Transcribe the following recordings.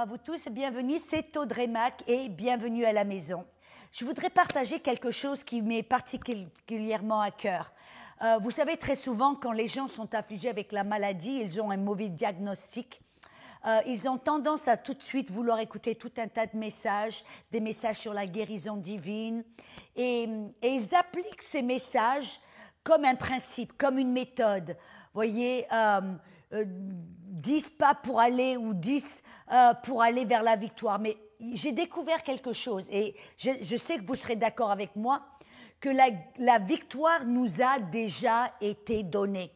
à vous tous et bienvenue, c'est Audrey Mac et bienvenue à la maison. Je voudrais partager quelque chose qui m'est particulièrement à cœur. Vous savez, très souvent, quand les gens sont affligés avec la maladie, ils ont un mauvais diagnostic. Ils ont tendance à tout de suite vouloir écouter tout un tas de messages, des messages sur la guérison divine. Et ils appliquent ces messages comme un principe, comme une méthode. Vous voyez, 10 pas pour aller ou 10 pour aller vers la victoire. Mais j'ai découvert quelque chose et je sais que vous serez d'accord avec moi que la victoire nous a déjà été donnée.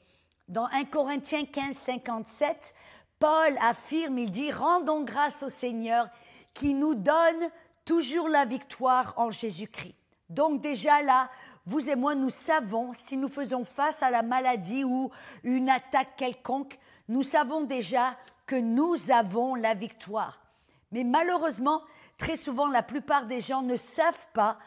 Dans 1 Corinthiens 15, 57, Paul affirme, il dit « Rendons grâce au Seigneur qui nous donne toujours la victoire en Jésus-Christ ». Donc déjà là, vous et moi, nous savons, si nous faisons face à la maladie ou une attaque quelconque, nous savons déjà que nous avons la victoire. Mais malheureusement, très souvent, la plupart des gens ne savent pas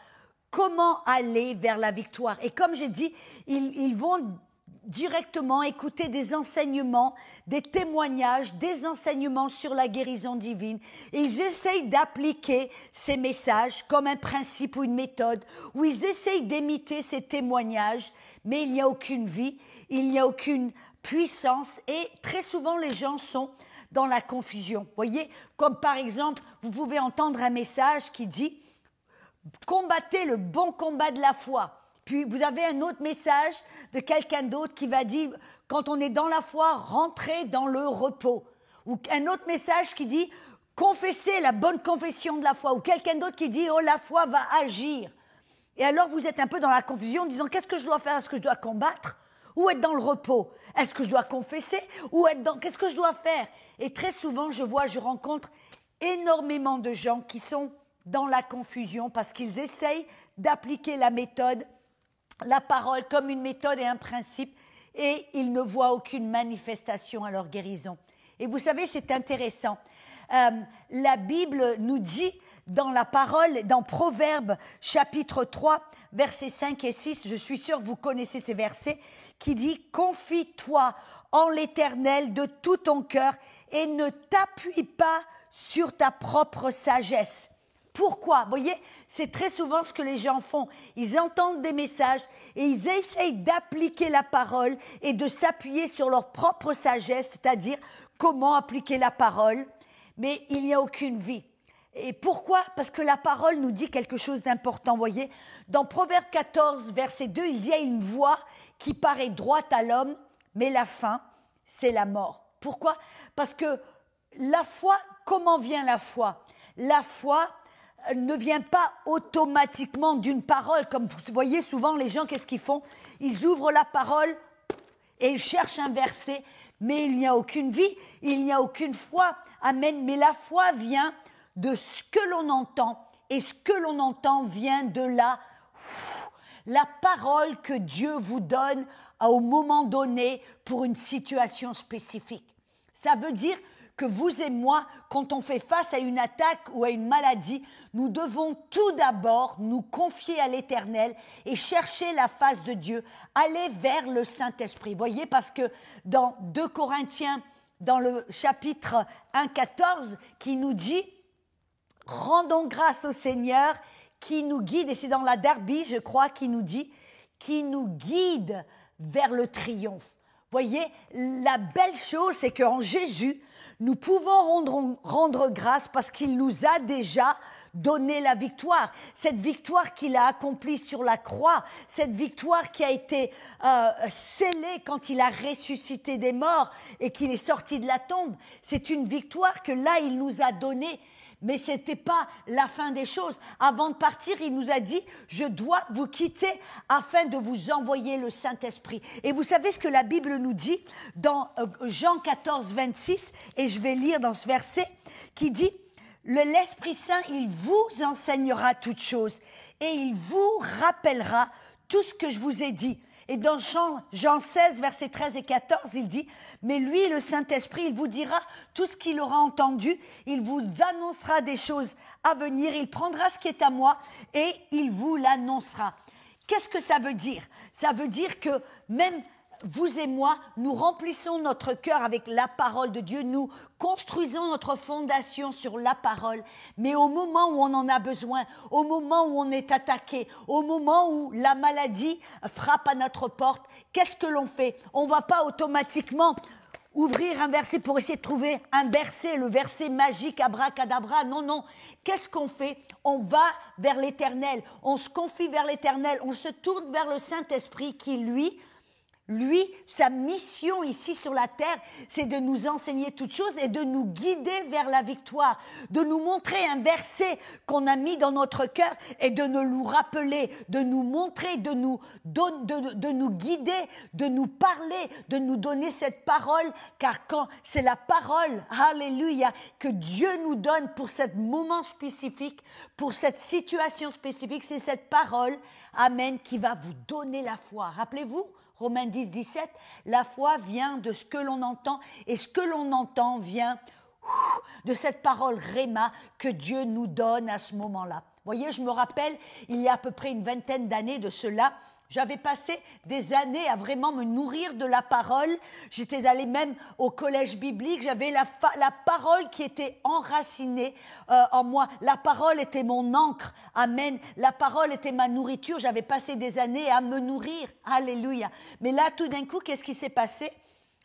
comment aller vers la victoire. Et comme j'ai dit, ils vont directement écouter des enseignements, des témoignages, des enseignements sur la guérison divine. Et ils essayent d'appliquer ces messages comme un principe ou une méthode, où ils essayent d'imiter ces témoignages, mais il n'y a aucune vie, il n'y a aucune puissance, et très souvent les gens sont dans la confusion. Vous voyez, comme par exemple, vous pouvez entendre un message qui dit « Combattez le bon combat de la foi ». Puis vous avez un autre message de quelqu'un d'autre qui va dire « Quand on est dans la foi, rentrez dans le repos ». Ou un autre message qui dit « Confessez la bonne confession de la foi ». Ou quelqu'un d'autre qui dit « Oh, la foi va agir ». Et alors vous êtes un peu dans la confusion en disant « Qu'est-ce que je dois faire? Est-ce que je dois combattre? Ou être dans le repos? Est-ce que je dois confesser? Ou être dans... Qu'est-ce que je dois faire ?» Et très souvent, je rencontre énormément de gens qui sont dans la confusion parce qu'ils essayent d'appliquer la méthode, la parole comme une méthode et un principe, et ils ne voient aucune manifestation à leur guérison. Et vous savez, c'est intéressant. La Bible nous dit dans la parole, dans Proverbes chapitre 3, versets 5 et 6, je suis sûre que vous connaissez ces versets, qui dit « Confie-toi en l'Éternel de tout ton cœur et ne t'appuie pas sur ta propre sagesse. » Pourquoi? Vous voyez, c'est très souvent ce que les gens font. Ils entendent des messages et ils essayent d'appliquer la parole et de s'appuyer sur leur propre sagesse, c'est-à-dire comment appliquer la parole, mais il n'y a aucune vie. Et pourquoi? Parce que la parole nous dit quelque chose d'important, vous voyez. Dans Proverbe 14, verset 2, il y a une voie qui paraît droite à l'homme, mais la fin, c'est la mort. Pourquoi? Parce que la foi, comment vient la foi? La foi ne vient pas automatiquement d'une parole. Comme vous voyez souvent, les gens, qu'est-ce qu'ils font? Ils ouvrent la parole et ils cherchent un verset, mais il n'y a aucune vie, il n'y a aucune foi. Amen. Mais la foi vient de ce que l'on entend, et ce que l'on entend vient de la parole que Dieu vous donne au moment donné pour une situation spécifique. Ça veut dire que vous et moi, quand on fait face à une attaque ou à une maladie, nous devons tout d'abord nous confier à l'Éternel et chercher la face de Dieu, aller vers le Saint-Esprit. Vous voyez, parce que dans 2 Corinthiens, dans le chapitre 1, 14, qui nous dit « Rendons grâce au Seigneur qui nous guide », et c'est dans la Darby, je crois, qui nous dit « qui nous guide vers le triomphe ». Vous voyez, la belle chose, c'est qu'en Jésus, nous pouvons rendre grâce parce qu'il nous a déjà donné la victoire. Cette victoire qu'il a accomplie sur la croix, cette victoire qui a été scellée quand il a ressuscité des morts et qu'il est sorti de la tombe, c'est une victoire que là, il nous a donnée. Mais ce n'était pas la fin des choses. Avant de partir, il nous a dit « Je dois vous quitter afin de vous envoyer le Saint-Esprit ». Et vous savez ce que la Bible nous dit dans Jean 14, 26, et je vais lire dans ce verset, qui dit « L'Esprit Saint, il vous enseignera toutes choses et il vous rappellera tout ce que je vous ai dit ». Et dans Jean 16, versets 13 et 14, il dit « Mais lui, le Saint-Esprit, il vous dira tout ce qu'il aura entendu, il vous annoncera des choses à venir, il prendra ce qui est à moi et il vous l'annoncera. » Qu'est-ce que ça veut dire? Ça veut dire que même vous et moi, nous remplissons notre cœur avec la parole de Dieu, nous construisons notre fondation sur la parole, mais au moment où on en a besoin, au moment où on est attaqué, au moment où la maladie frappe à notre porte, qu'est-ce que l'on fait? On ne va pas automatiquement ouvrir un verset pour essayer de trouver un verset, le verset magique, abracadabra. Non, non. Qu'est-ce qu'on fait? On va vers l'Éternel, on se confie vers l'Éternel, on se tourne vers le Saint-Esprit qui, lui, sa mission ici sur la terre, c'est de nous enseigner toutes choses et de nous guider vers la victoire, de nous montrer un verset qu'on a mis dans notre cœur et de nous rappeler, de nous montrer, de nous guider, de nous parler, de nous donner cette parole, car quand c'est la parole, alléluia, que Dieu nous donne pour ce moment spécifique, pour cette situation spécifique, c'est cette parole, amen, qui va vous donner la foi. Rappelez-vous, Romains 10, 17, la foi vient de ce que l'on entend et ce que l'on entend vient de cette parole Réma que Dieu nous donne à ce moment-là. Vous voyez, je me rappelle, il y a à peu près une vingtaine d'années de cela, j'avais passé des années à vraiment me nourrir de la parole. J'étais allée même au collège biblique. J'avais la parole qui était enracinée en moi. La parole était mon encre. Amen. La parole était ma nourriture. J'avais passé des années à me nourrir. Alléluia. Mais là, tout d'un coup, qu'est-ce qui s'est passé?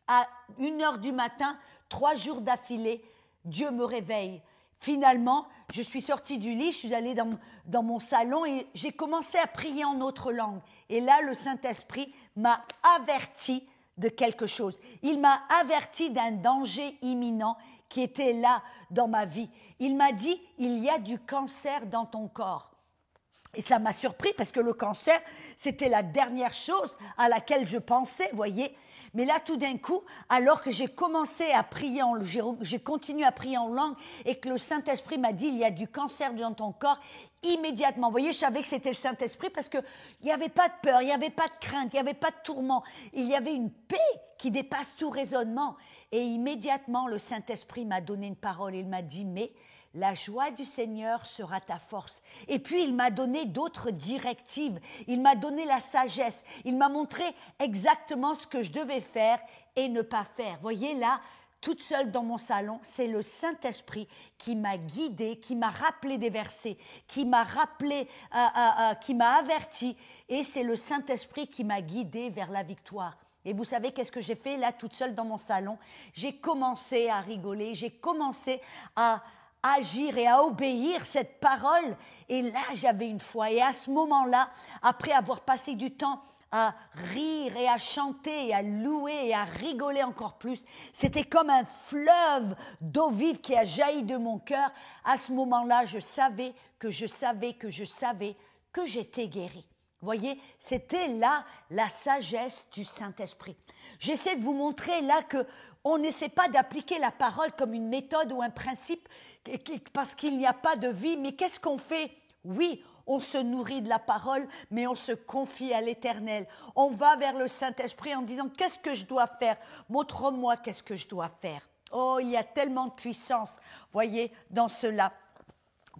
À 1h du matin, 3 jours d'affilée, Dieu me réveille. Finalement, je suis sortie du lit, je suis allée dans mon salon et j'ai commencé à prier en autre langue. Et là, le Saint-Esprit m'a averti de quelque chose. Il m'a averti d'un danger imminent qui était là dans ma vie. Il m'a dit, il y a du cancer dans ton corps. Et ça m'a surpris parce que le cancer, c'était la dernière chose à laquelle je pensais, voyez. Mais là, tout d'un coup, alors que j'ai commencé à prier, j'ai continué à prier en langue et que le Saint-Esprit m'a dit, il y a du cancer dans ton corps, immédiatement. Vous voyez, je savais que c'était le Saint-Esprit parce qu'il n'y avait pas de peur, il n'y avait pas de crainte, il n'y avait pas de tourment. Il y avait une paix qui dépasse tout raisonnement. Et immédiatement, le Saint-Esprit m'a donné une parole. Il m'a dit, mais la joie du Seigneur sera ta force. Et puis, il m'a donné d'autres directives. Il m'a donné la sagesse. Il m'a montré exactement ce que je devais faire et ne pas faire. Voyez là, toute seule dans mon salon, c'est le Saint-Esprit qui m'a guidée, qui m'a rappelé des versets, qui m'a rappelé, qui m'a averti. Et c'est le Saint-Esprit qui m'a guidée vers la victoire. Et vous savez qu'est-ce que j'ai fait là, toute seule dans mon salon? J'ai commencé à rigoler, j'ai commencé à agir et à obéir cette parole. Et là, j'avais une foi. Et à ce moment-là, après avoir passé du temps à rire et à chanter et à louer et à rigoler encore plus, c'était comme un fleuve d'eau vive qui a jailli de mon cœur. À ce moment-là, je savais que j'étais guérie. Voyez, c'était là la sagesse du Saint-Esprit. J'essaie de vous montrer là qu'on n'essaie pas d'appliquer la parole comme une méthode ou un principe parce qu'il n'y a pas de vie. Mais qu'est-ce qu'on fait? Oui, on se nourrit de la parole, mais on se confie à l'Éternel. On va vers le Saint-Esprit en disant, qu'est-ce que je dois faire? Montre-moi qu'est-ce que je dois faire. Oh, il y a tellement de puissance, voyez, dans cela.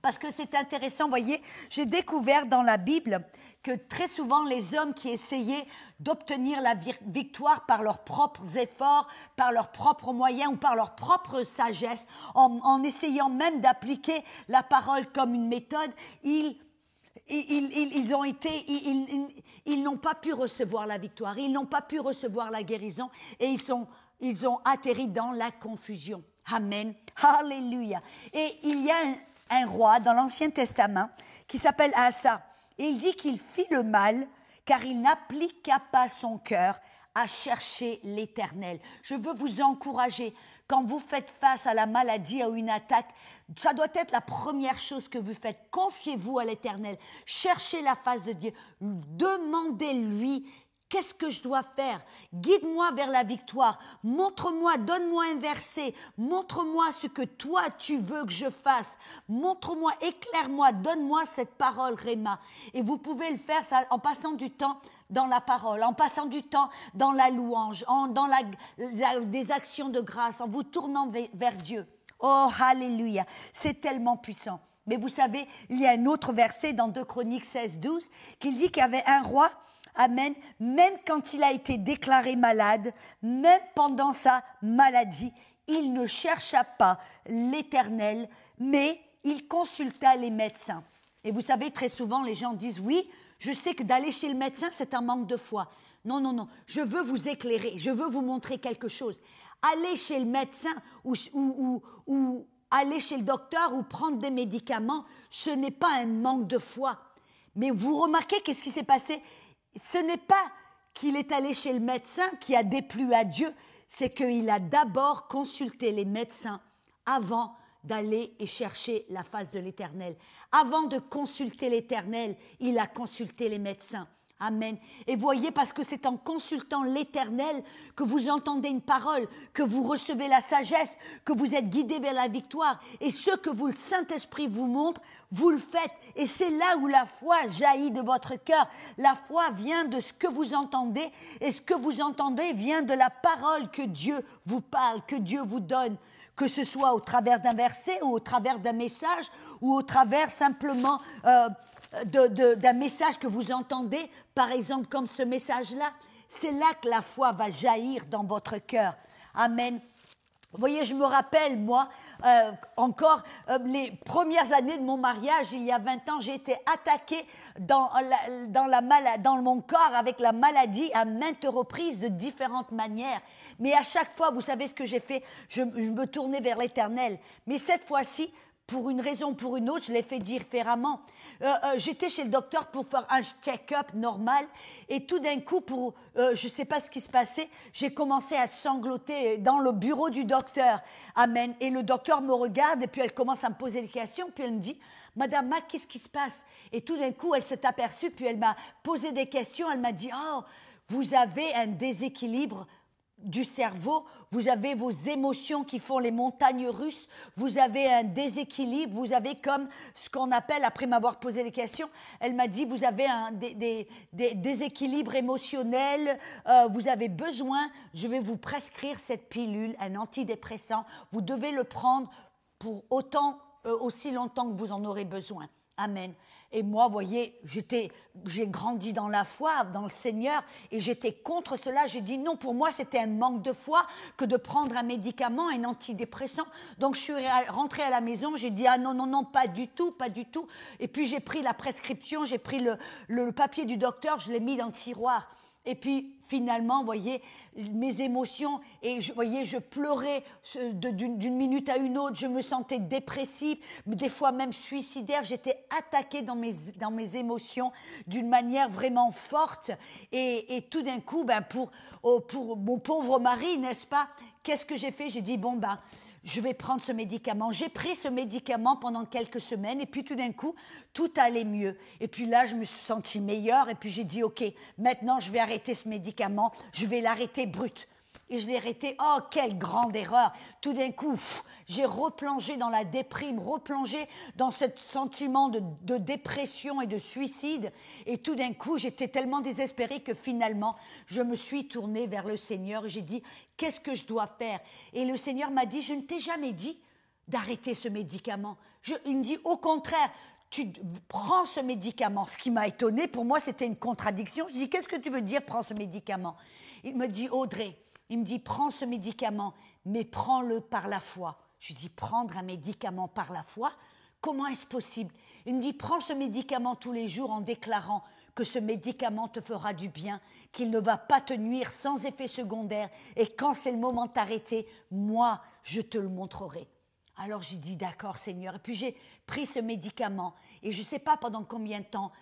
Parce que c'est intéressant, voyez, j'ai découvert dans la Bible que très souvent les hommes qui essayaient d'obtenir la victoire par leurs propres efforts, par leurs propres moyens ou par leur propre sagesse, en essayant même d'appliquer la parole comme une méthode, ils n'ont pas pu recevoir la victoire, ils n'ont pas pu recevoir la guérison et ils ont atterri dans la confusion. Amen. Alléluia. Et il y a un roi dans l'Ancien Testament qui s'appelle Asa. Et il dit qu'il fit le mal car il n'appliqua pas son cœur à chercher l'Éternel. Je veux vous encourager, quand vous faites face à la maladie ou une attaque, ça doit être la première chose que vous faites. Confiez-vous à l'Éternel, cherchez la face de Dieu, demandez-lui. Qu'est-ce que je dois faire? Guide-moi vers la victoire. Montre-moi, donne-moi un verset. Montre-moi ce que toi, tu veux que je fasse. Montre-moi, éclaire-moi, donne-moi cette parole, Réma. Et vous pouvez le faire ça, en passant du temps dans la parole, en passant du temps dans la louange, dans des actions de grâce, en vous tournant vers Dieu. Oh, alléluia, c'est tellement puissant. Mais vous savez, il y a un autre verset dans 2 Chroniques 16, 12, qui dit qu'il y avait un roi amen, même quand il a été déclaré malade, même pendant sa maladie, il ne chercha pas l'Éternel, mais il consulta les médecins. Et vous savez, très souvent, les gens disent, oui, je sais que d'aller chez le médecin, c'est un manque de foi. Non, non, non, je veux vous éclairer, je veux vous montrer quelque chose. Aller chez le médecin ou aller chez le docteur ou prendre des médicaments, ce n'est pas un manque de foi. Mais vous remarquez qu'est-ce qui s'est passé? Ce n'est pas qu'il est allé chez le médecin qui a déplu à Dieu, c'est qu'il a d'abord consulté les médecins avant d'aller et chercher la face de l'Éternel. Avant de consulter l'Éternel, il a consulté les médecins. Amen. Et voyez, parce que c'est en consultant l'Éternel que vous entendez une parole, que vous recevez la sagesse, que vous êtes guidé vers la victoire. Et ce que le Saint-Esprit vous montre, vous le faites. Et c'est là où la foi jaillit de votre cœur. La foi vient de ce que vous entendez. Et ce que vous entendez vient de la parole que Dieu vous parle, que Dieu vous donne. Que ce soit au travers d'un verset ou au travers d'un message ou au travers simplement d'un message que vous entendez, par exemple comme ce message-là, c'est là que la foi va jaillir dans votre cœur. Amen. Vous voyez, je me rappelle, moi, encore les premières années de mon mariage, il y a 20 ans, j'ai été attaquée dans mon corps avec la maladie à maintes reprises de différentes manières. Mais à chaque fois, vous savez ce que j'ai fait? Je me tournais vers l'Éternel. Mais cette fois-ci, pour une raison ou pour une autre, je l'ai fait différemment. J'étais chez le docteur pour faire un check-up normal et tout d'un coup, je ne sais pas ce qui se passait, j'ai commencé à sangloter dans le bureau du docteur. Amen. Et le docteur me regarde et puis elle commence à me poser des questions. Puis elle me dit, Madame Mac, qu'est-ce qui se passe? Et tout d'un coup, elle s'est aperçue, puis elle m'a posé des questions. Elle m'a dit, oh, vous avez un déséquilibre du cerveau, vous avez vos émotions qui font les montagnes russes, vous avez un déséquilibre, vous avez comme ce qu'on appelle, après m'avoir posé des questions, elle m'a dit, vous avez des déséquilibres émotionnels, vous avez besoin, je vais vous prescrire cette pilule, un antidépressant, vous devez le prendre pour aussi longtemps que vous en aurez besoin. Amen. Et moi, vous voyez, j'ai grandi dans la foi, dans le Seigneur, et j'étais contre cela. J'ai dit non, pour moi, c'était un manque de foi que de prendre un médicament, un antidépressant. Donc, je suis rentrée à la maison, j'ai dit, ah non, non, non, pas du tout, pas du tout. Et puis, j'ai pris la prescription, j'ai pris le papier du docteur, je l'ai mis dans le tiroir. Et puis, finalement, vous voyez, mes émotions, et je pleurais d'une minute à une autre, je me sentais dépressive, des fois même suicidaire, j'étais attaquée dans mes émotions d'une manière vraiment forte. Et tout d'un coup, pour mon pauvre mari, n'est-ce pas, qu'est-ce que j'ai fait? J'ai dit, bon, je vais prendre ce médicament. J'ai pris ce médicament pendant quelques semaines et puis tout d'un coup, tout allait mieux. Et puis là, je me suis sentie meilleure et puis j'ai dit, OK, maintenant je vais arrêter ce médicament, je vais l'arrêter brut. Et je l'ai arrêté, oh, quelle grande erreur. Tout d'un coup, j'ai replongé dans la déprime, replongé dans ce sentiment de dépression et de suicide. Et tout d'un coup, j'étais tellement désespérée que finalement, je me suis tournée vers le Seigneur et j'ai dit, qu'est-ce que je dois faire? Et le Seigneur m'a dit, je ne t'ai jamais dit d'arrêter ce médicament. Il me dit, au contraire, tu prends ce médicament. Ce qui m'a étonnée, pour moi, c'était une contradiction. Je dis, qu'est-ce que tu veux dire, prends ce médicament? Il me dit, Audrey, il me dit, prends ce médicament, mais prends-le par la foi. Je dis, prendre un médicament par la foi? Comment est-ce possible? Il me dit, prends ce médicament tous les jours en déclarant que ce médicament te fera du bien, qu'il ne va pas te nuire sans effet secondaire, et quand c'est le moment de t'arrêter, moi, je te le montrerai. Alors j'ai dit, d'accord Seigneur, et puis j'ai pris ce médicament, et je ne sais pas pendant combien de temps,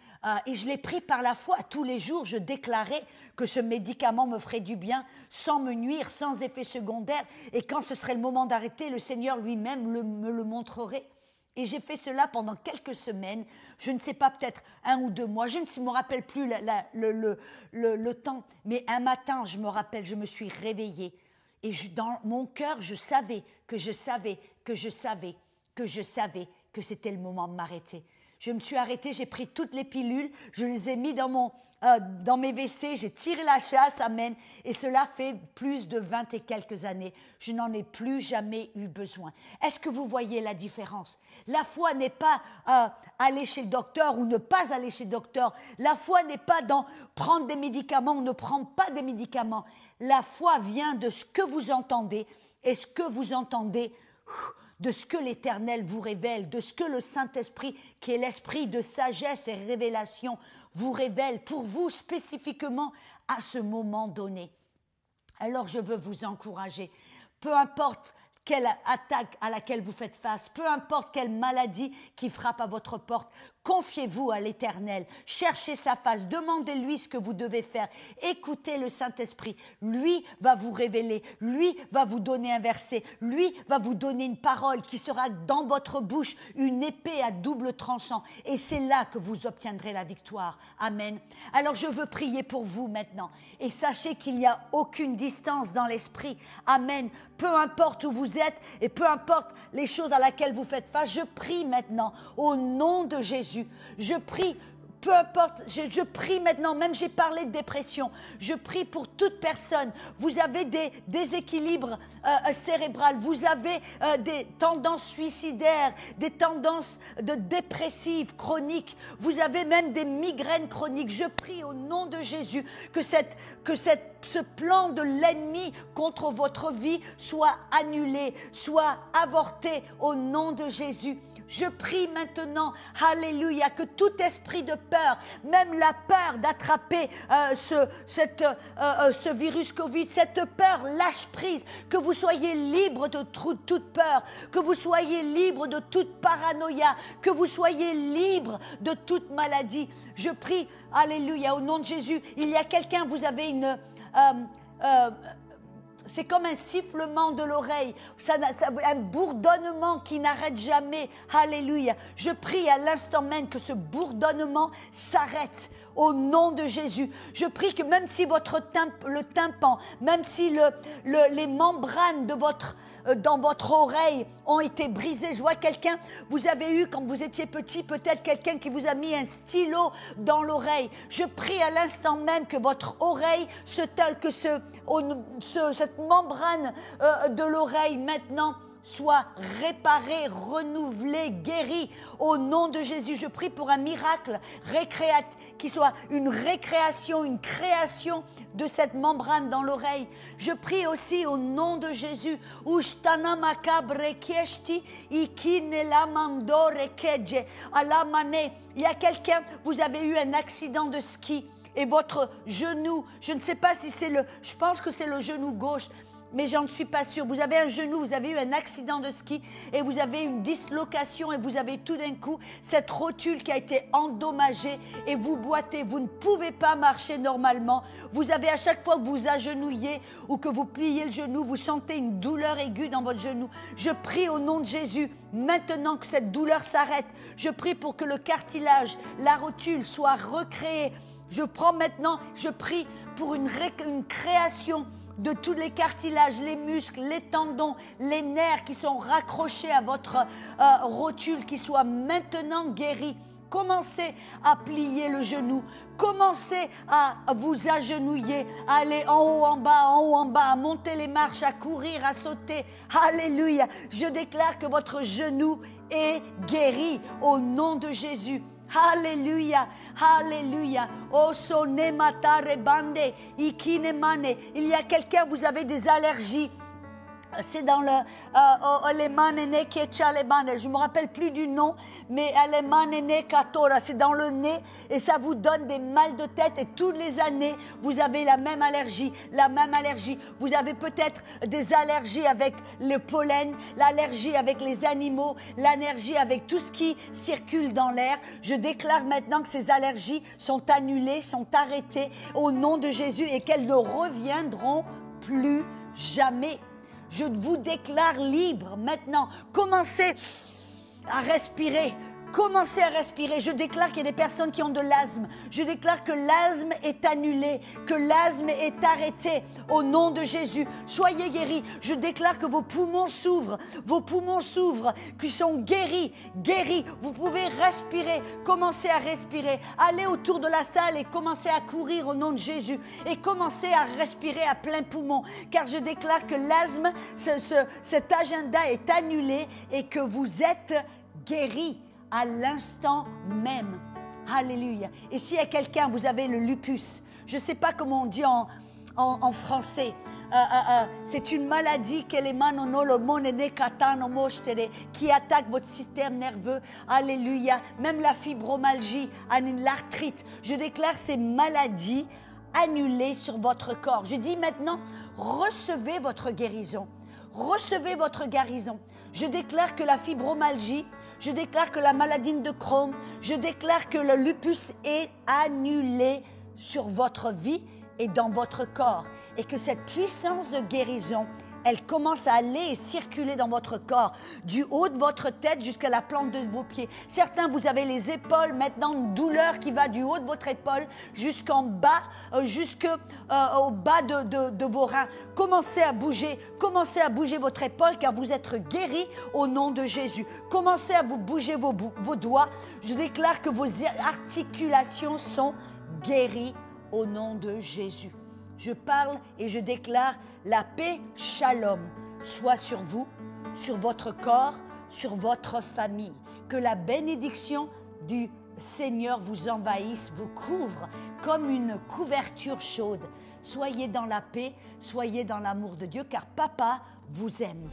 et je l'ai pris par la foi. Tous les jours, je déclarais que ce médicament me ferait du bien, sans me nuire, sans effet secondaire. Et quand ce serait le moment d'arrêter, le Seigneur lui-même me le montrerait. Et j'ai fait cela pendant quelques semaines, je ne sais pas, peut-être 1 ou 2 mois, je ne me rappelle plus le temps. Mais un matin, je me rappelle, je me suis réveillée. Et dans mon cœur, je savais que c'était le moment de m'arrêter. Je me suis arrêtée, j'ai pris toutes les pilules, je les ai mis dans mes WC, j'ai tiré la chasse, amen. Et cela fait plus de 20 et quelques années. Je n'en ai plus jamais eu besoin. Est-ce que vous voyez la différence? La foi n'est pas aller chez le docteur ou ne pas aller chez le docteur. La foi n'est pas dans prendre des médicaments ou ne prendre pas des médicaments. La foi vient de ce que vous entendez et ce que vous entendez de ce que l'Éternel vous révèle, de ce que le Saint-Esprit, qui est l'esprit de sagesse et révélation, vous révèle pour vous spécifiquement à ce moment donné. Alors je veux vous encourager, peu importe quelle attaque à laquelle vous faites face, peu importe quelle maladie qui frappe à votre porte, confiez-vous à l'Éternel, cherchez sa face, demandez-lui ce que vous devez faire, écoutez le Saint-Esprit, lui va vous révéler, lui va vous donner un verset, lui va vous donner une parole qui sera dans votre bouche, une épée à double tranchant, et c'est là que vous obtiendrez la victoire. Amen. Alors je veux prier pour vous maintenant, et sachez qu'il n'y a aucune distance dans l'esprit. Amen. Peu importe où vous êtes, et peu importe les choses à laquelle vous faites face, je prie maintenant au nom de Jésus. Je prie, peu importe, je prie maintenant, même j'ai parlé de dépression, je prie pour toute personne. Vous avez des déséquilibres cérébrales, vous avez des tendances suicidaires, des tendances de dépressives chroniques, vous avez même des migraines chroniques. Je prie au nom de Jésus que ce plan de l'ennemi contre votre vie soit annulé, soit avorté au nom de Jésus. Je prie maintenant, alléluia, que tout esprit de peur, même la peur d'attraper ce virus Covid, cette peur lâche prise, que vous soyez libre de toute peur, que vous soyez libre de toute paranoïa, que vous soyez libre de toute maladie. Je prie, alléluia, au nom de Jésus. Il y a quelqu'un, vous avez c'est comme un sifflement de l'oreille, un bourdonnement qui n'arrête jamais. Alléluia. Je prie à l'instant même que ce bourdonnement s'arrête au nom de Jésus. Je prie que même si le tympan, même si les membranes dans votre oreille ont été brisées. Je vois quelqu'un, vous avez eu quand vous étiez petit, peut-être quelqu'un qui vous a mis un stylo dans l'oreille. Je prie à l'instant même que votre oreille, cette membrane de l'oreille maintenant soit réparée, renouvelée, guérie. Au nom de Jésus, je prie pour un miracle qui soit une récréation, une création de cette membrane dans l'oreille. Je prie aussi au nom de Jésus. Il y a quelqu'un, vous avez eu un accident de ski et votre genou, je ne sais pas si je pense que c'est le genou gauche, mais j'en suis pas sûre. Vous avez un genou, vous avez eu un accident de ski et vous avez une dislocation et vous avez tout d'un coup cette rotule qui a été endommagée et vous boitez, vous ne pouvez pas marcher normalement. Vous avez à chaque fois que vous agenouillez ou que vous pliez le genou, vous sentez une douleur aiguë dans votre genou. Je prie au nom de Jésus, maintenant que cette douleur s'arrête. Je prie pour que le cartilage, la rotule soit recréée. Je prie pour une création de tous les cartilages, les muscles, les tendons, les nerfs qui sont raccrochés à votre rotule, qui soient maintenant guéris. Commencez à plier le genou, commencez à vous agenouiller, à aller en haut, en bas, à monter les marches, à courir, à sauter. Alléluia. Je déclare que votre genou est guéri au nom de Jésus. Alléluia, alléluia. Oh sonne matare bande, ikine mane. Il y a quelqu'un, vous avez des allergies. C'est dans je ne me rappelle plus du nom, mais c'est dans le nez et ça vous donne des mal de tête et toutes les années, vous avez la même allergie. Vous avez peut-être des allergies avec le pollen, l'allergie avec les animaux, l'allergie avec tout ce qui circule dans l'air. Je déclare maintenant que ces allergies sont annulées, sont arrêtées au nom de Jésus et qu'elles ne reviendront plus jamais. Je vous déclare libre maintenant. Commencez à respirer. Commencez à respirer. Je déclare qu'il y a des personnes qui ont de l'asthme. Je déclare que l'asthme est annulé, que l'asthme est arrêté au nom de Jésus. Soyez guéris. Je déclare que vos poumons s'ouvrent, qui sont guéris. Vous pouvez respirer. Commencez à respirer. Allez autour de la salle et commencez à courir au nom de Jésus. Et commencez à respirer à plein poumon. Car je déclare que l'asthme, cet agenda est annulé et que vous êtes guéris à l'instant même. Alléluia. Et s'il y a quelqu'un, vous avez le lupus, je ne sais pas comment on dit en français, c'est une maladie qui attaque votre système nerveux. Alléluia. Même la fibromyalgie, l'arthrite. Je déclare ces maladies annulées sur votre corps. Je dis maintenant, recevez votre guérison. Recevez votre guérison. Je déclare que la fibromyalgie, je déclare que la maladie de Crohn, je déclare que le lupus est annulé sur votre vie et dans votre corps. Et que cette puissance de guérison, elle commence à aller et circuler dans votre corps, du haut de votre tête jusqu'à la plante de vos pieds. Certains, vous avez les épaules maintenant, une douleur qui va du haut de votre épaule jusqu'en bas, au bas de vos reins. Commencez à bouger votre épaule car vous êtes guéris au nom de Jésus. Commencez à vous bouger vos doigts. Je déclare que vos articulations sont guéries au nom de Jésus. Je parle et je déclare la paix, shalom, soit sur vous, sur votre corps, sur votre famille. Que la bénédiction du Seigneur vous envahisse, vous couvre comme une couverture chaude. Soyez dans la paix, soyez dans l'amour de Dieu, car Papa vous aime.